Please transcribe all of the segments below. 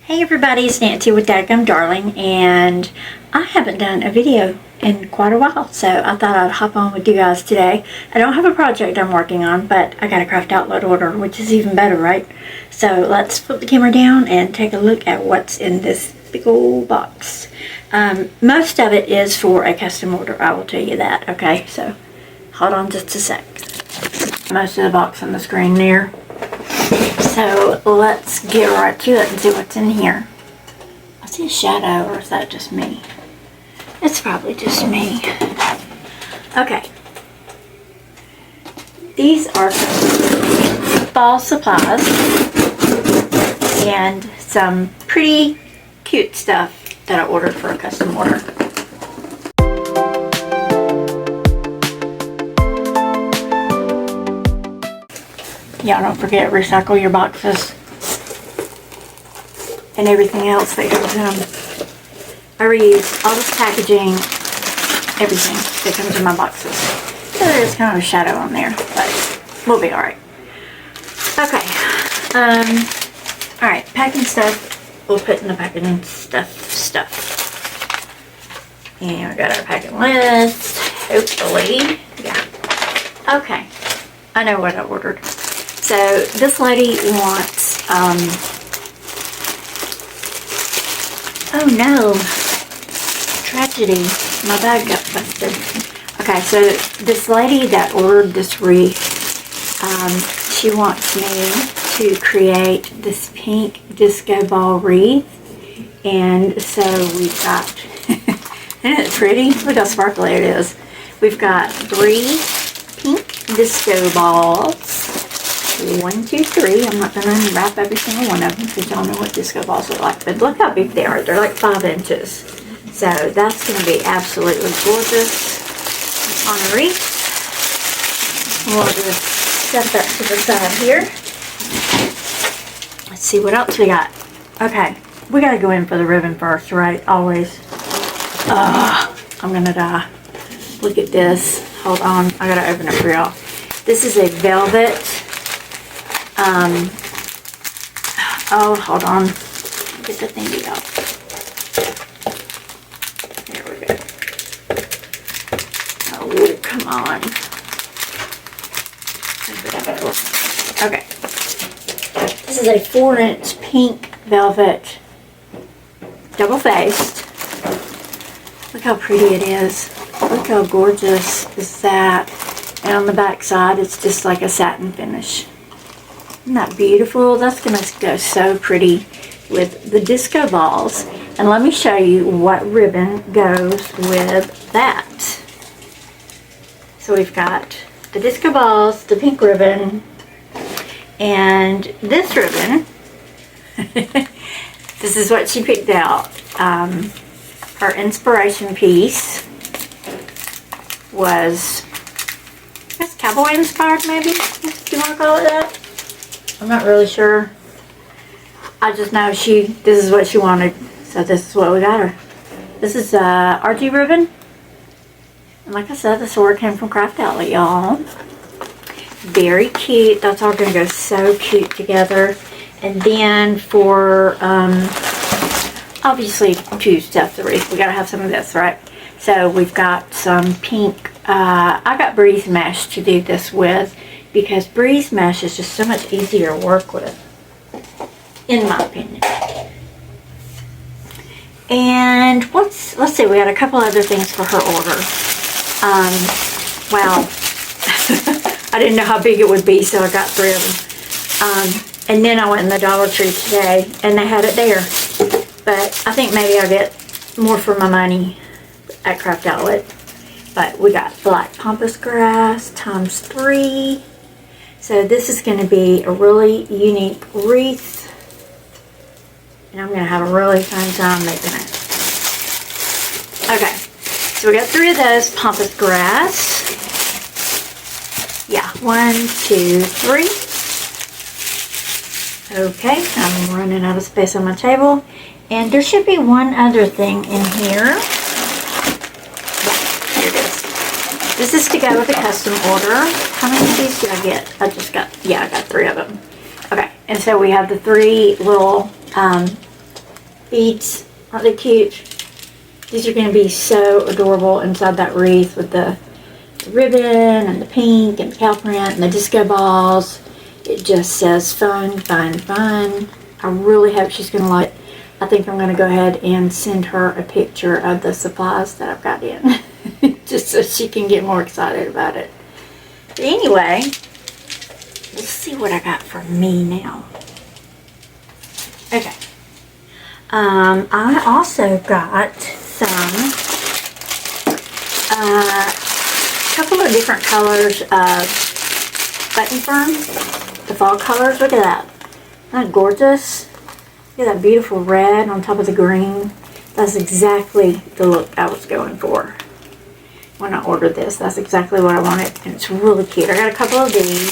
Hey everybody, it's Nancy with Dadgum Darling, and I haven't done a video in quite a while, so I thought I'd hop on with you guys today. I don't have a project I'm working on, but I got a craft outlet order, which is even better, right? So let's flip the camera down and take a look at what's in this big old box. Most of it is for a custom order, I will tell you that, okay? So hold on just a sec. Most of the box on the screen there. So let's get right to it and see what's in here. I see a shadow, or is that just me? It's probably just me. Okay. These are some fall supplies and some pretty cute stuff that I ordered for a custom order. Yeah, don't forget, recycle your boxes and everything else that goes in them. I reuse all this packaging, everything that comes in my boxes. So there's kind of a shadow on there, but we'll be alright. Okay, alright, packing stuff, we'll put in the packing stuff. And we got our packing list, hopefully, yeah. Okay, I know what I ordered. So this lady wants, oh no, tragedy, my bag got busted. Okay, so this lady that ordered this wreath, she wants me to create this pink disco ball wreath. And so we've got, isn't it pretty? Look how sparkly it is. We've got 3 pink disco balls. 1, 2, 3. I'm not going to unwrap every single one of them because y'all know what disco balls look like. But look how big they are. They're like 5 inches. So that's going to be absolutely gorgeous on a wreath. We'll just set that to the side here. Let's see what else we got. Okay. We got to go in for the ribbon first, right? Always. I'm going to die. Look at this. Hold on. I got to open it for y'all. This is a velvet. Oh, hold on. Get the thingy out. There we go. Oh, come on. Okay. This is a 4-inch pink velvet, double-faced. Look how pretty it is. Look how gorgeous is that. And on the back side, it's just like a satin finish. Isn't that beautiful? That's going to go so pretty with the disco balls. And let me show you what ribbon goes with that. So we've got the disco balls, the pink ribbon, and this ribbon. This is what she picked out. Her inspiration piece was, that's cowboy inspired maybe? Do you want to call it that? I'm not really sure. I just know this is what she wanted. So this is what we got her. This is RG ribbon. And like I said, the sword came from Craft Outlet, y'all. Very cute. That's all going to go so cute together. And then for, obviously, to stuff the wreath, we got to have some of this, right? So we've got some pink. I got breeze mesh to do this with, because breeze mesh is just so much easier to work with, in my opinion. And let's see, we got a couple other things for her order. Well, I didn't know how big it would be, so I got 3 of them. And then I went in the Dollar Tree today, and they had it there. But I think maybe I'll get more for my money at Craft Outlet. But we got black pampas grass times 3. So this is going to be a really unique wreath. And I'm going to have a really fun time making it. Okay. So we got 3 of those pampas grass. Yeah. 1, 2, 3. Okay. I'm running out of space on my table. And there should be one other thing in here. Here it is. This is to go with a custom order. How many of these did I get? I got 3 of them. Okay, and so we have the 3 little beads. Aren't they cute? These are going to be so adorable inside that wreath with the ribbon and the pink and the cow print and the disco balls. It just says fun, fun, fun. I really hope she's going to like it. I think I'm going to go ahead and send her a picture of the supplies that I've got in. Just so she can get more excited about it. But anyway, let's see what I got for me now. Okay. I also got some, couple of different colors of button fern. The fall colors. Look at that. Isn't that gorgeous? Look at that beautiful red on top of the green. That's exactly the look I was going for when I ordered this. That's exactly what I wanted, and it's really cute. I got a couple of these.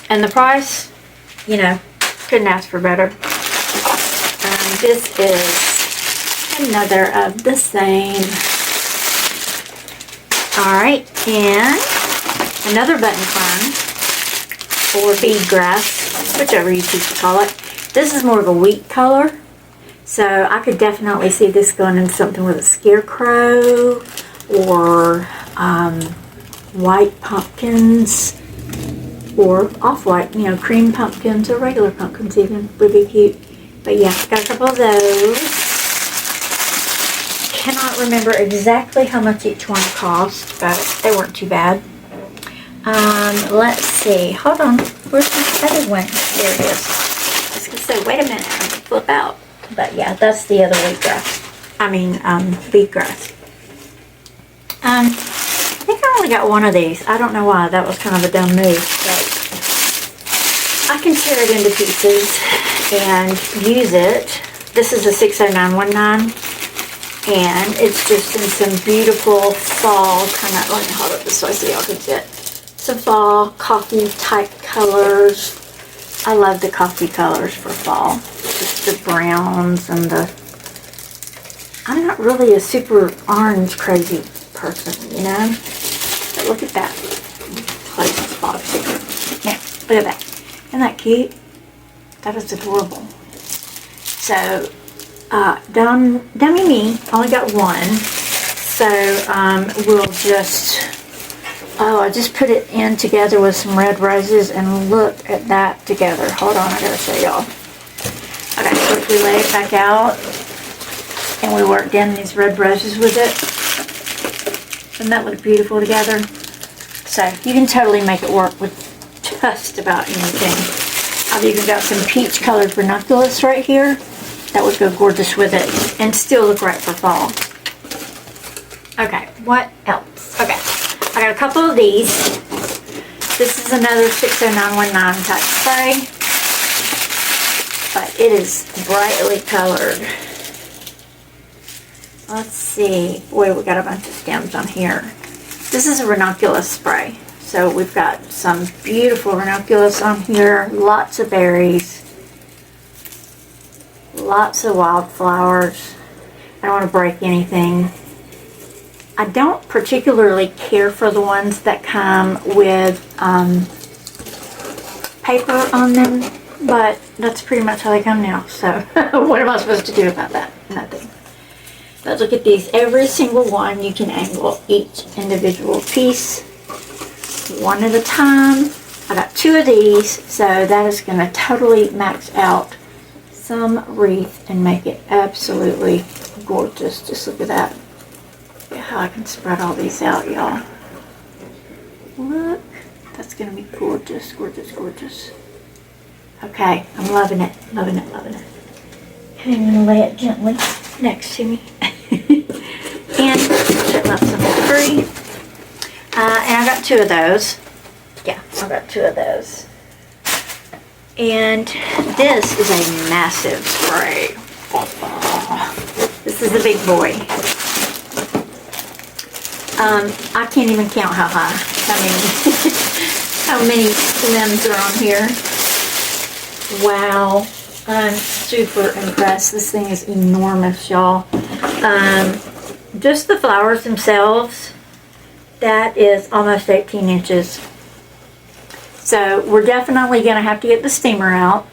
And the price, you know, couldn't ask for better. This is another of the same. Alright, and another button fern, or bead grass, whichever you choose to call it. This is more of a wheat color, so I could definitely see this going into something with a scarecrow, or white pumpkins, or off-white, you know, cream pumpkins, or regular pumpkins even, would be cute. But yeah, got a couple of those. Cannot remember exactly how much each one cost, but they weren't too bad. Let's see. Hold on. Where's the other one? There it is. I was going to say, wait a minute. I'm going to flip out. But yeah, that's the other wheatgrass. I mean, wheatgrass. I think I only got one of these. I don't know why. That was kind of a dumb move, but I can tear it into pieces and use it. This is a 60919, and it's just in some beautiful fall kind of, let me hold it this way so y'all can see it. Some fall coffee type colors. I love the coffee colors for fall. Just the browns and the, I'm not really a super orange crazy person, you know, but look at that. Close this box here. Yeah, look at that. Isn't that cute? That is adorable. So, dummy me, only got one. So, we'll just, oh, I just put it in together with some red roses, and look at that together. Hold on, I gotta show y'all. Okay, so if we lay it back out, and we worked in these red roses with it, doesn't that look beautiful together? So, you can totally make it work with just about anything. I've even got some peach colored ranunculus right here. That would go gorgeous with it and still look right for fall. Okay, what else? Okay, I got a couple of these. This is another 60919 type spray, but it is brightly colored. Let's see. Boy, we got a bunch of stems on here. This is a ranunculus spray. So we've got some beautiful ranunculus on here, lots of berries, lots of wildflowers. I don't want to break anything. I don't particularly care for the ones that come with paper on them, but that's pretty much how they come now. So what am I supposed to do about that? Nothing. But look at these. Every single one you can angle each individual piece. One at a time. I got two of these, so that is going to totally max out some wreath and make it absolutely gorgeous. Just look at that. Look at how I can spread all these out, y'all. Look. That's going to be gorgeous, gorgeous, gorgeous. Okay, I'm loving it, loving it, loving it. Okay, I'm going to lay it gently next to me. And shut out some debris. And I got two of those. Yeah, I got two of those. And this is a massive spray. This is the big boy. I can't even count how high, how many limbs are on here. Wow, I'm super impressed. This thing is enormous, y'all. Just the flowers themselves, that is almost 18 inches. So we're definitely going to have to get the steamer out.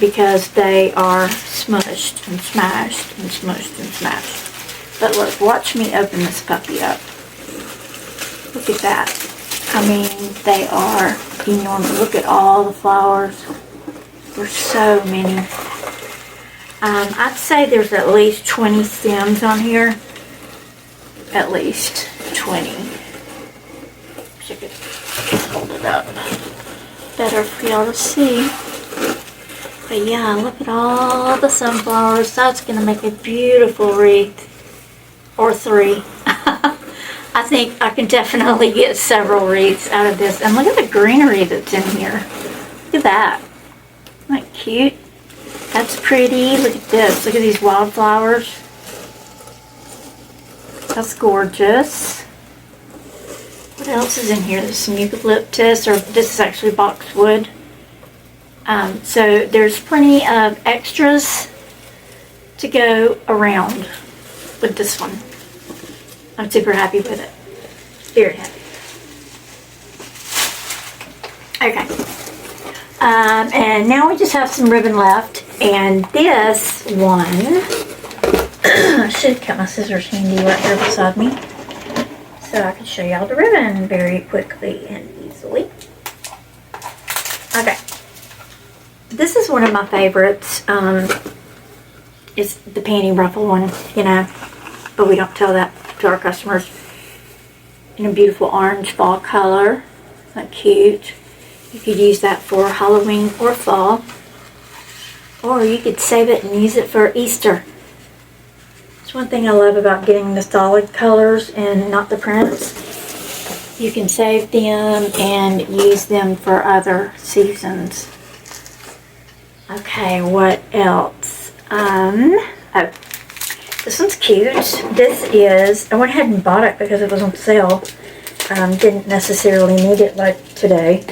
because they are smushed and smashed and smushed and smashed. But look, watch me open this puppy up. Look at that. I mean, they are enormous. Look at all the flowers. There's so many. I'd say there's at least 20 stems on here. At least 20. Wish I could hold it up better for y'all to see. But yeah, look at all the sunflowers. That's going to make a beautiful wreath. Or 3. I think I can definitely get several wreaths out of this. And look at the greenery that's in here. Look at that. Isn't that cute? That's pretty. Look at this. Look at these wildflowers. That's gorgeous. What else is in here? There's some eucalyptus, or this is actually boxwood. So there's plenty of extras to go around with this one. I'm super happy with it. Very happy. Okay. And now we just have some ribbon left. And this one, I should have kept my scissors handy right here beside me, so I can show y'all the ribbon very quickly and easily. Okay. This is one of my favorites. It's the panty ruffle one, you know, but we don't tell that to our customers. In a beautiful orange fall color. Isn't that cute? You could use that for Halloween or fall. Or you could save it and use it for Easter. It's one thing I love about getting the solid colors and not the prints. You can save them and use them for other seasons. Okay, what else? Oh, this one's cute. This is, I went ahead and bought it because it was on sale. Didn't necessarily need it like today,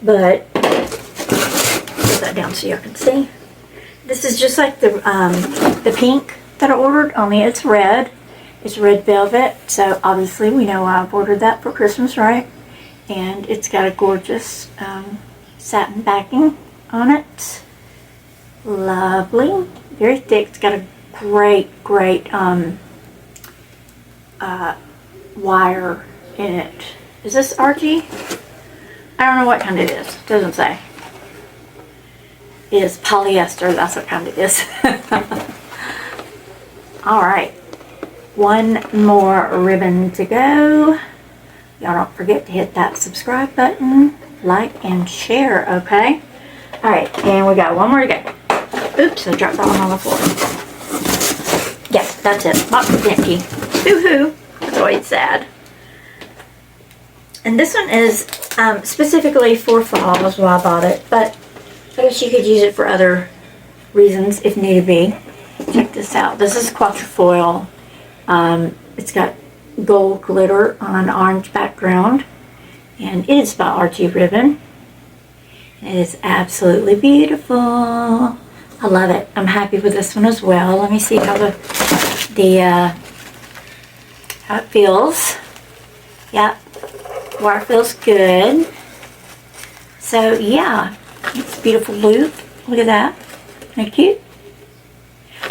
but put that down so y'all can see. This is just like the pink that I ordered, only it's red. It's red velvet, so obviously we know I've ordered that for Christmas, right? And it's got a gorgeous satin backing on it. Lovely. Very thick. It's got a great wire in it. Is this RG? I don't know what kind it is. It doesn't say. It is polyester. That's what kind it is. Alright. One more ribbon to go. Y'all don't forget to hit that subscribe button, like, and share, okay? Alright, and we got one more to go. Oops, I dropped that one on the floor. Yeah, that's it. Box is empty. Boo-hoo. That's always sad. And this one is specifically for fall is why I bought it, but I guess you could use it for other reasons if need be. Check this out. This is quatrefoil. It's got gold glitter on an orange background, and it is by RG Ribbon. It is absolutely beautiful. I love it. I'm happy with this one as well. Let me see how how it feels. Yep, wire feels good. So yeah, it's a beautiful loop. Look at that. Isn't that cute?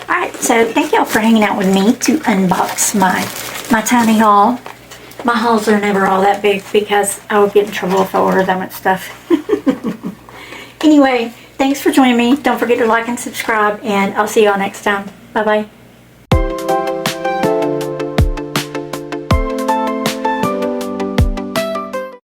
Alright, so thank y'all for hanging out with me to unbox my tiny haul. My hauls are never all that big because I would get in trouble if I ordered that much stuff. Anyway, thanks for joining me. Don't forget to like and subscribe, and I'll see y'all next time. Bye-bye.